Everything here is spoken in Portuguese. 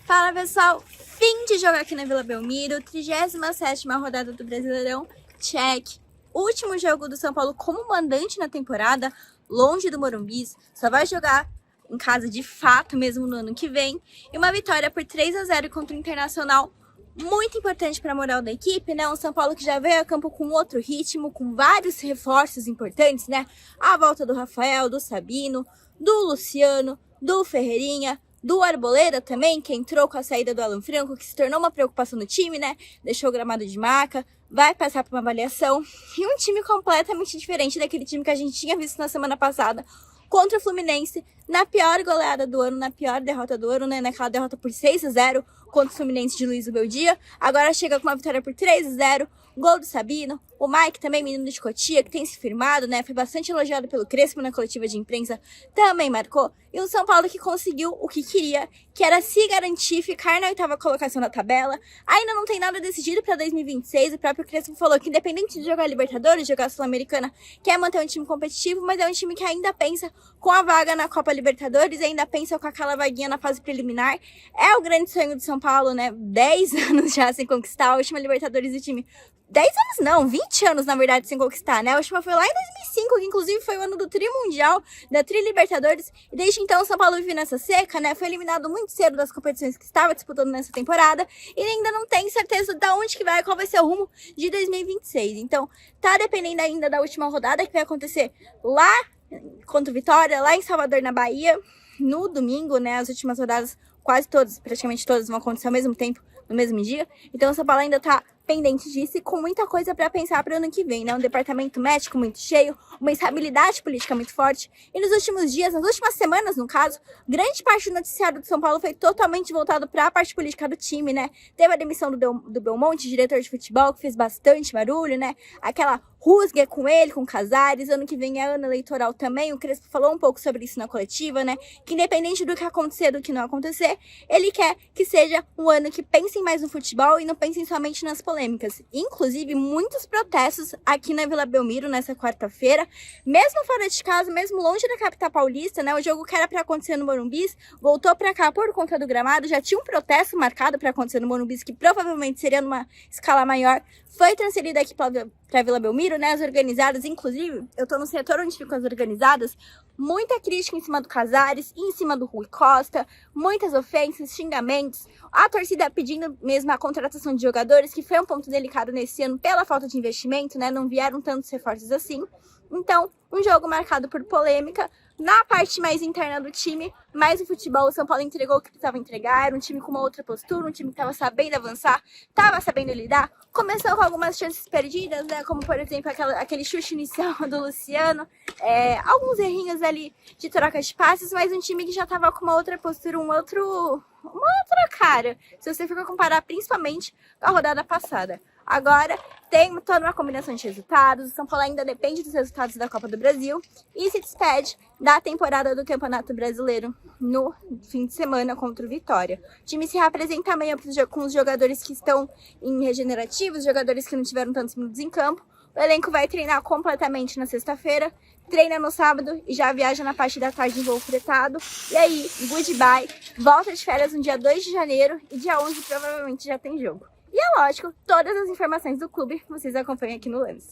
Fala pessoal, fim de jogo aqui na Vila Belmiro, 37ª rodada do Brasileirão, check. Último jogo do São Paulo como mandante na temporada, longe do Morumbi, só vai jogar em casa de fato mesmo no ano que vem. E uma vitória por 3-0 contra o Internacional, muito importante para a moral da equipe, né? Um São Paulo que já veio a campo com outro ritmo, com vários reforços importantes, né? A volta do Rafael, do Sabino, do Luciano, do Ferreirinha, do Arboleda também, que entrou com a saída do Alan Franco, que se tornou uma preocupação no time, né? Deixou o gramado de maca, vai passar por uma avaliação. E um time completamente diferente daquele time que a gente tinha visto na semana passada contra o Fluminense, na pior goleada do ano, na pior derrota do ano, né? Naquela derrota por 6-0 contra o Fluminense de Luiz Beldia. Agora chega com uma vitória por 3-0, gol do Sabino. O Mike também, menino de Cotia, que tem se firmado, né? Foi bastante elogiado pelo Crespo na coletiva de imprensa, também marcou. E o São Paulo que conseguiu o que queria, que era se garantir, ficar na 8ª colocação da tabela. Ainda não tem nada decidido para 2026. O próprio Crespo falou que independente de jogar Libertadores, jogar Sul-Americana, quer manter um time competitivo, mas é um time que ainda pensa com a vaga na Copa Libertadores, ainda pensa com aquela vaguinha na fase preliminar. É o grande sonho do São Paulo, né? 10 anos já sem conquistar a última Libertadores do time. 10 anos não, 20 anos na verdade sem conquistar, né? A última foi lá em 2005, que inclusive foi o ano do Tri Mundial, da Tri Libertadores. E desde então o São Paulo vive nessa seca, né? Foi eliminado muito cedo das competições que estava disputando nessa temporada e ainda não tem certeza de onde que vai, qual vai ser o rumo de 2026. Então tá dependendo ainda da última rodada que vai acontecer lá contra o Vitória, lá em Salvador, na Bahia, no domingo, né? As últimas rodadas, quase todas, praticamente todas, vão acontecer ao mesmo tempo, no mesmo dia. Então o São Paulo ainda tá pendente disso e com muita coisa para pensar para o ano que vem, né? Um departamento médico muito cheio, uma instabilidade política muito forte. E nos últimos dias, nas últimas semanas, no caso, grande parte do noticiário do São Paulo foi totalmente voltado para a parte política do time, né? Teve a demissão do Belmonte, diretor de futebol, que fez bastante barulho, né? Aquela rusga com ele, com Casares. Ano que vem é ano eleitoral também. O Crespo falou um pouco sobre isso na coletiva, né? Que independente do que acontecer, do que não acontecer, ele quer que seja um ano que pensem mais no futebol e não pensem somente nas polêmicas. Inclusive, muitos protestos aqui na Vila Belmiro nessa quarta-feira, mesmo fora de casa, mesmo longe da capital paulista, né? O jogo que era para acontecer no Morumbi voltou para cá por conta do gramado. Já tinha um protesto marcado para acontecer no Morumbi, que provavelmente seria numa escala maior. Foi transferido aqui para Vila Belmiro, né? As organizadas, inclusive, eu tô no setor onde ficam as organizadas, muita crítica em cima do Casares, em cima do Rui Costa, muitas ofensas, xingamentos, a torcida pedindo mesmo a contratação de jogadores, que foi um ponto delicado nesse ano pela falta de investimento, né? Não vieram tantos reforços assim. Então, um jogo marcado por polêmica na parte mais interna do time, mas o futebol, o São Paulo entregou o que precisava entregar, era um time com uma outra postura, um time que estava sabendo avançar, estava sabendo lidar, começou com algumas chances perdidas, né, como por exemplo aquele chute inicial do Luciano, alguns errinhos ali de troca de passes, mas um time que já estava com uma outra postura, uma outra cara, se você for comparar principalmente com a rodada passada. Agora tem toda uma combinação de resultados, o São Paulo ainda depende dos resultados da Copa do Brasil e se despede da temporada do Campeonato Brasileiro no fim de semana contra o Vitória. O time se reapresenta amanhã com os jogadores que estão em regenerativos, jogadores que não tiveram tantos minutos em campo. O elenco vai treinar completamente na sexta-feira, treina no sábado e já viaja na parte da tarde em voo fretado. E aí, goodbye, volta de férias no dia 2 de janeiro e dia 11 provavelmente já tem jogo. E é lógico, todas as informações do clube vocês acompanham aqui no Lance.